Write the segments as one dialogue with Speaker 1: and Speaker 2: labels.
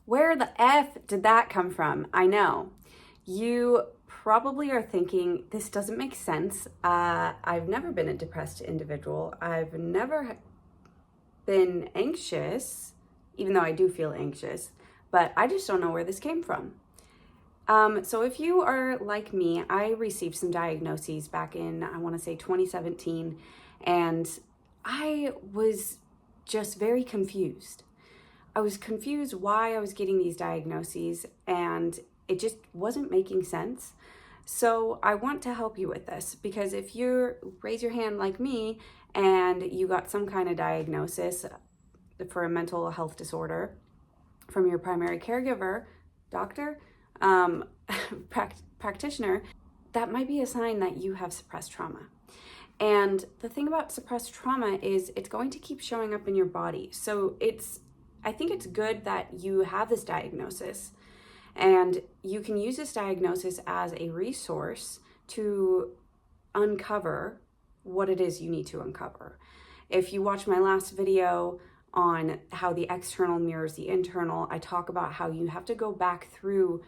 Speaker 1: Where the F did that come from? I know. You probably are thinking, this doesn't make sense. I've never been a depressed individual. I've never been anxious, even though I do feel anxious, but I just don't know where this came from. So if you are like me, I received some diagnoses back in, I want to say 2017, and I was just very confused. I was confused why I was getting these diagnoses, and it just wasn't making sense. So I want to help you with this, because if you raise your hand like me and you got some kind of diagnosis for a mental health disorder from your primary caregiver, doctor, practitioner, that might be a sign that you have suppressed trauma. And the thing about suppressed trauma is it's going to keep showing up in your body. So I think it's good that you have this diagnosis, and you can use this diagnosis as a resource to uncover what it is you need to uncover. If you watch my last video on how the external mirrors the internal, I talk about how you have to go back through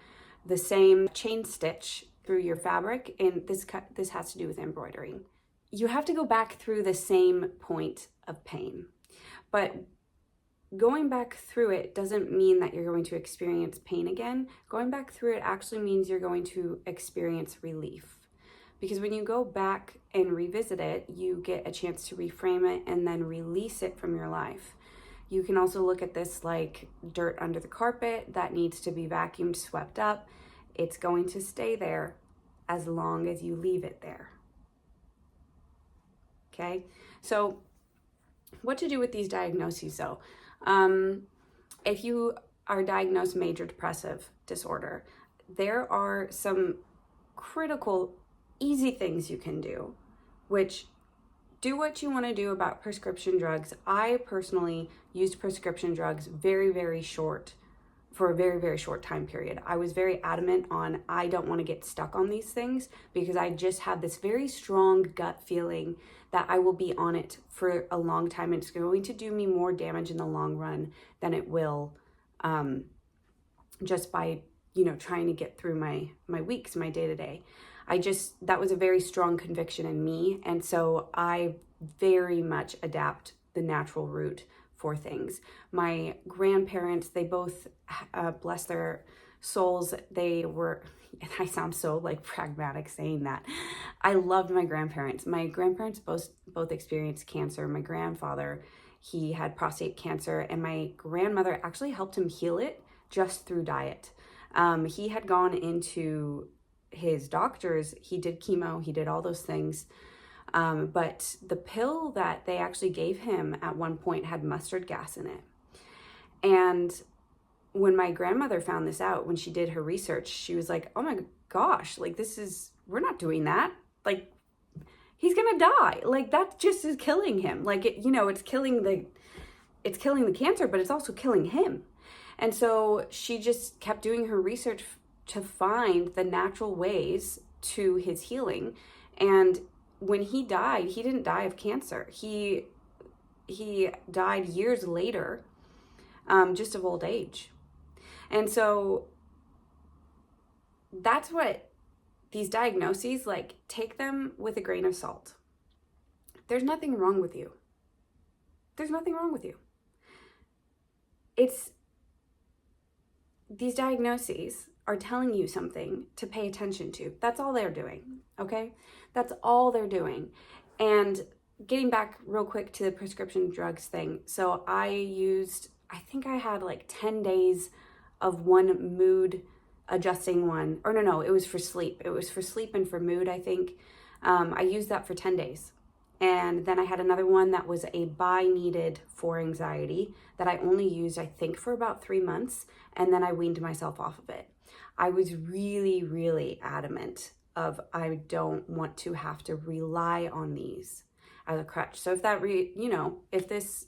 Speaker 1: the same chain stitch through your fabric, and this has to do with embroidering. You have to go back through the same point of pain, but going back through it doesn't mean that you're going to experience pain again. Going back through it actually means you're going to experience relief. Because when you go back and revisit it, you get a chance to reframe it and then release it from your life. You can also look at this like dirt under the carpet that needs to be vacuumed, swept up. It's going to stay there as long as you leave it there. Okay? So what to do with these diagnoses though? If you are diagnosed major depressive disorder, there are some critical, easy things you can do, which do what you want to do about prescription drugs. I personally used prescription drugs for a very, very short time period. I was very adamant on, I don't want to get stuck on these things because I just had this very strong gut feeling that I will be on it for a long time. And it's going to do me more damage in the long run than it will just by, trying to get through my weeks, my day-to-day. That was a very strong conviction in me. And so I very much adapt the natural route for things. My grandparents, they both, bless their souls, I sound so like pragmatic saying that. I loved my grandparents. My grandparents both experienced cancer. My grandfather, he had prostate cancer, and my grandmother actually helped him heal it just through diet. He had gone into his doctors, he did chemo, he did all those things. But the pill that they actually gave him at one point had mustard gas in it. And when my grandmother found this out, when she did her research, she was like, oh my gosh, like we're not doing that. Like, he's gonna die. Like, that just is killing him. Like, it's killing the cancer, but it's also killing him. And so she just kept doing her research to find the natural ways to his healing. And when he died, he didn't die of cancer. He died years later, just of old age. And so that's what these diagnoses, like, take them with a grain of salt. There's nothing wrong with you. There's nothing wrong with you. These diagnoses are telling you something to pay attention to. That's all they're doing, okay? That's all they're doing. And getting back real quick to the prescription drugs thing. So I think I had like 10 days of one mood adjusting one. Or no, it was for sleep. It was for sleep and for mood, I think. I used that for 10 days. And then I had another one that was a buy needed for anxiety that I only used, I think, for about 3 months. And then I weaned myself off of it. I was really, really adamant of, I don't want to have to rely on these as a crutch. So if that, if this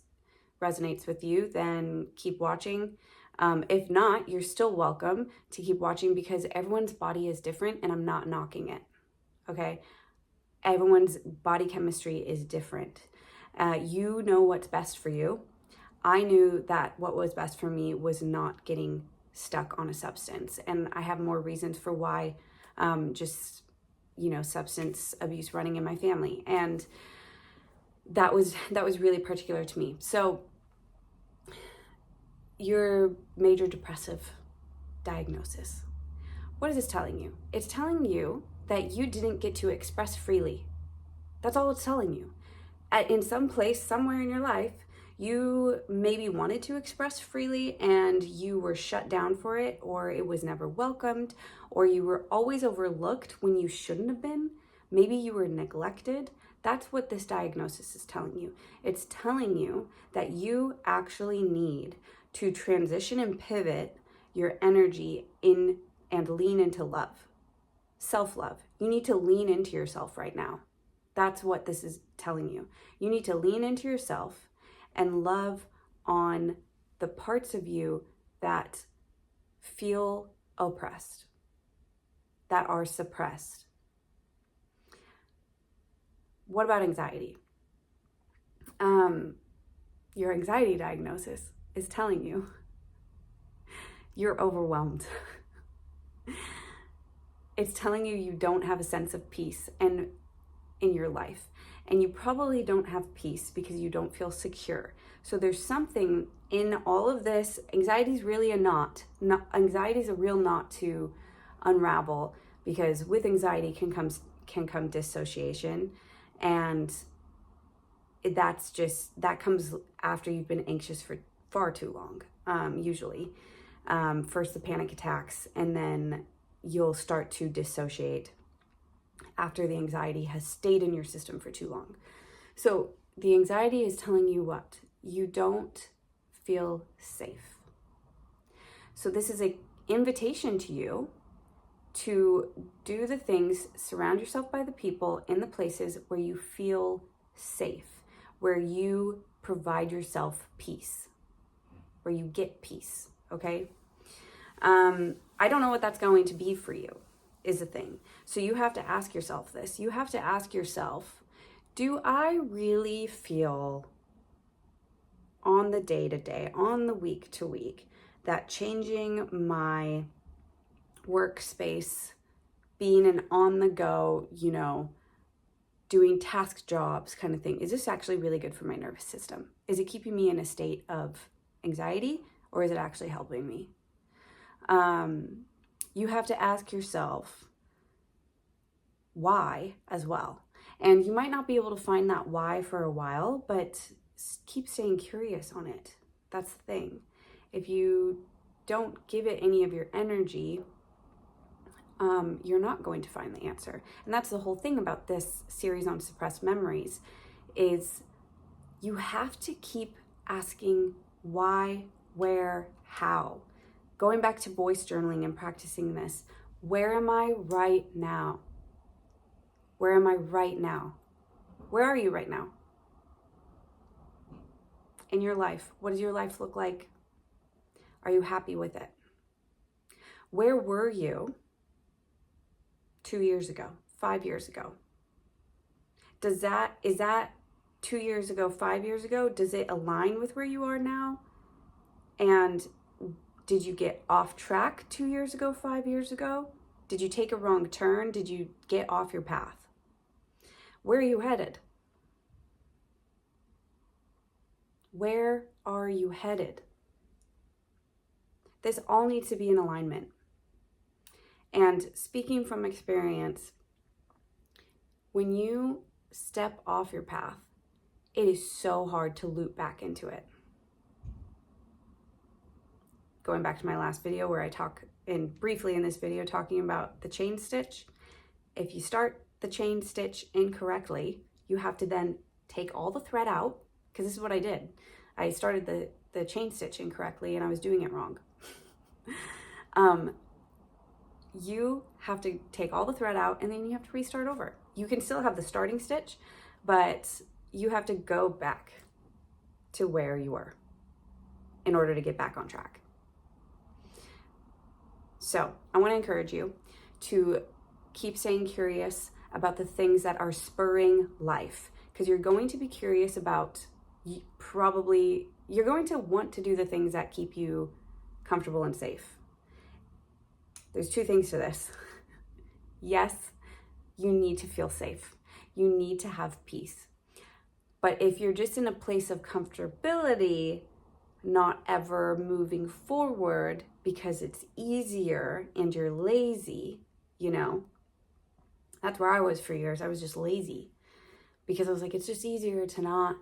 Speaker 1: resonates with you, then keep watching. If not, you're still welcome to keep watching, because everyone's body is different and I'm not knocking it, okay? Everyone's body chemistry is different. You know what's best for you. I knew that what was best for me was not getting stuck on a substance. And I have more reasons for why, substance abuse running in my family. And that was really particular to me. So your major depressive diagnosis, what is this telling you? It's telling you that you didn't get to express freely. That's all it's telling you. In some place, somewhere in your life, you maybe wanted to express freely and you were shut down for it, or it was never welcomed, or you were always overlooked when you shouldn't have been. Maybe you were neglected. That's what this diagnosis is telling you. It's telling you that you actually need to transition and pivot your energy in and lean into love, self-love. You need to lean into yourself right now. That's what this is telling you. You need to lean into yourself and love on the parts of you that feel oppressed, that are suppressed. What about anxiety? Your anxiety diagnosis is telling you you're overwhelmed. It's telling you you don't have a sense of peace in your life. And you probably don't have peace because you don't feel secure. So there's something in all of this. Anxiety is really a knot. Anxiety is a real knot to unravel, because with anxiety can come dissociation, and that comes after you've been anxious for far too long. Usually, first the panic attacks, and then you'll start to dissociate after the anxiety has stayed in your system for too long. So the anxiety is telling you what? You don't feel safe. So this is an invitation to you to do the things, surround yourself by the people in the places where you feel safe, where you provide yourself peace, where you get peace, okay? I don't know what that's going to be for you, is the thing. So you have to ask yourself this. You have to ask yourself, do I really feel on the day-to-day, on the week-to-week, that changing my workspace, being an on-the-go, doing task jobs kind of thing, is this actually really good for my nervous system? Is it keeping me in a state of anxiety, or is it actually helping me? You have to ask yourself why as well. And you might not be able to find that why for a while, but keep staying curious on it. That's the thing. If you don't give it any of your energy, you're not going to find the answer. And that's the whole thing about this series on suppressed memories, is you have to keep asking why, where, how. Going back to voice journaling and practicing this, where am I right now? Where am I right now? Where are you right now? In your life, what does your life look like? Are you happy with it? Where were you 2 years ago, 5 years ago? Is that 2 years ago, 5 years ago? Does it align with where you are now? And did you get off track 2 years ago, 5 years ago? Did you take a wrong turn? Did you get off your path? Where are you headed? Where are you headed? This all needs to be in alignment. And speaking from experience, when you step off your path, it is so hard to loop back into it. Going back to my last video where I talk briefly in this video talking about the chain stitch. If you start the chain stitch incorrectly, you have to then take all the thread out, because this is what I did. I started the chain stitch incorrectly and I was doing it wrong. You have to take all the thread out and then you have to restart over. You can still have the starting stitch, but you have to go back to where you were in order to get back on track. So I want to encourage you to keep staying curious about the things that are spurring life, because you're going to be curious about, you're going to want to do the things that keep you comfortable and safe. There's two things to this. Yes, you need to feel safe. You need to have peace. But if you're just in a place of comfortability, not ever moving forward because it's easier and you're lazy, that's where I was for years. I was just lazy because I was like, it's just easier to not.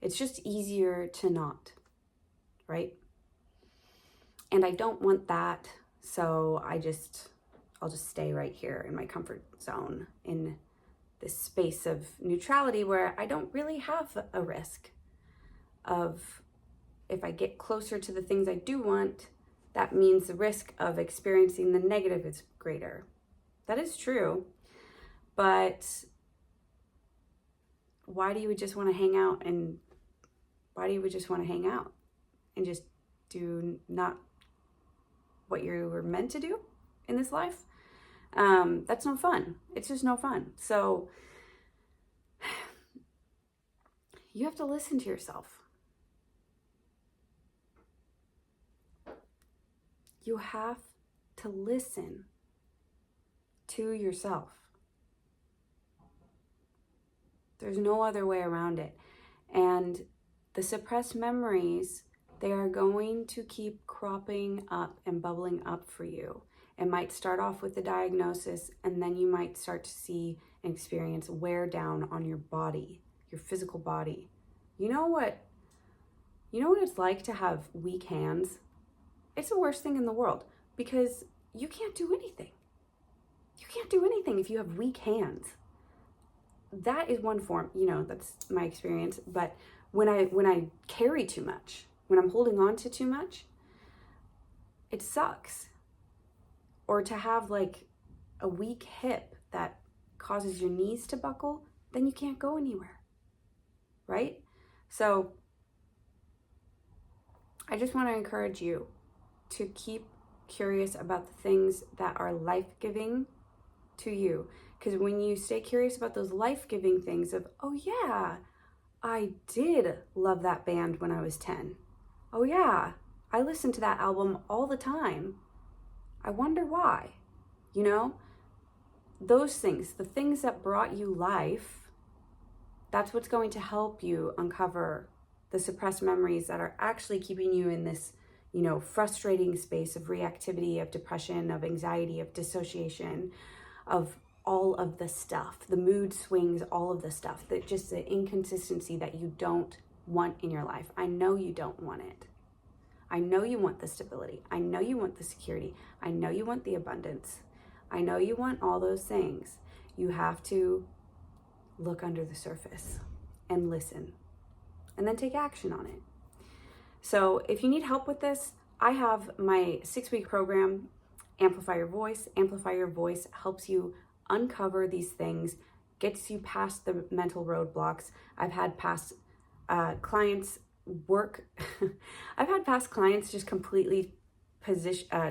Speaker 1: It's just easier to not, right? And I don't want that. So I'll just stay right here in my comfort zone, in this space of neutrality where I don't really have a risk of, if I get closer to the things I do want, that means the risk of experiencing the negative is greater. That is true, but why do you just want to hang out and just do not what you were meant to do in this life? That's no fun. It's just no fun. So you have to listen to yourself. You have to listen to yourself. There's no other way around it. And the suppressed memories, they are going to keep cropping up and bubbling up for you. It might start off with the diagnosis, and then you might start to see and experience wear down on your body, your physical body. You know what it's like to have weak hands? It's the worst thing in the world because you can't do anything. You can't do anything if you have weak hands. That is one form, that's my experience. But when I carry too much, when I'm holding on to too much, it sucks. Or to have like a weak hip that causes your knees to buckle, then you can't go anywhere, right? So I just want to encourage you to keep curious about the things that are life-giving to you. Because when you stay curious about those life-giving things of, oh yeah, I did love that band when I was 10. Oh yeah, I listened to that album all the time. I wonder why. Those things, the things that brought you life, that's what's going to help you uncover the suppressed memories that are actually keeping you in this, frustrating space of reactivity, of depression, of anxiety, of dissociation, of all of the stuff, the mood swings, all of the stuff, that just the inconsistency that you don't want in your life. I know you don't want it. I know you want the stability. I know you want the security. I know you want the abundance. I know you want all those things. You have to look under the surface and listen, and then take action on it. So if you need help with this, I have my 6-week program, Amplify Your Voice. Amplify Your Voice helps you uncover these things, gets you past the mental roadblocks. I've had past clients just completely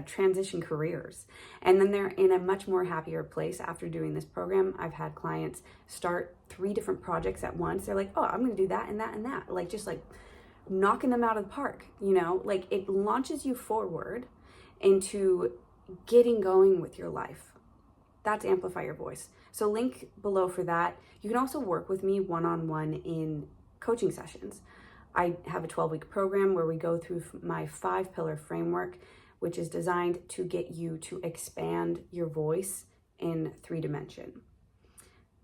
Speaker 1: transition careers, and then they're in a much more happier place after doing this program. I've had clients start 3 different projects at once. They're like, oh, I'm going to do that and that and that, just knocking them out of the park. It launches you forward into getting going with your life. That's Amplify Your Voice. So link below for that. You can also work with me one-on-one in coaching sessions. I have a 12-week program where we go through my 5-pillar framework, which is designed to get you to expand your voice in 3-dimension.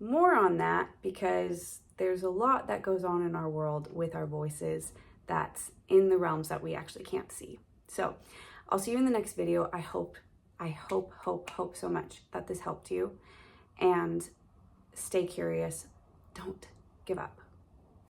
Speaker 1: More on that, because there's a lot that goes on in our world with our voices that's in the realms that we actually can't see. So I'll see you in the next video. I hope so much that this helped you, and stay curious. Don't give up.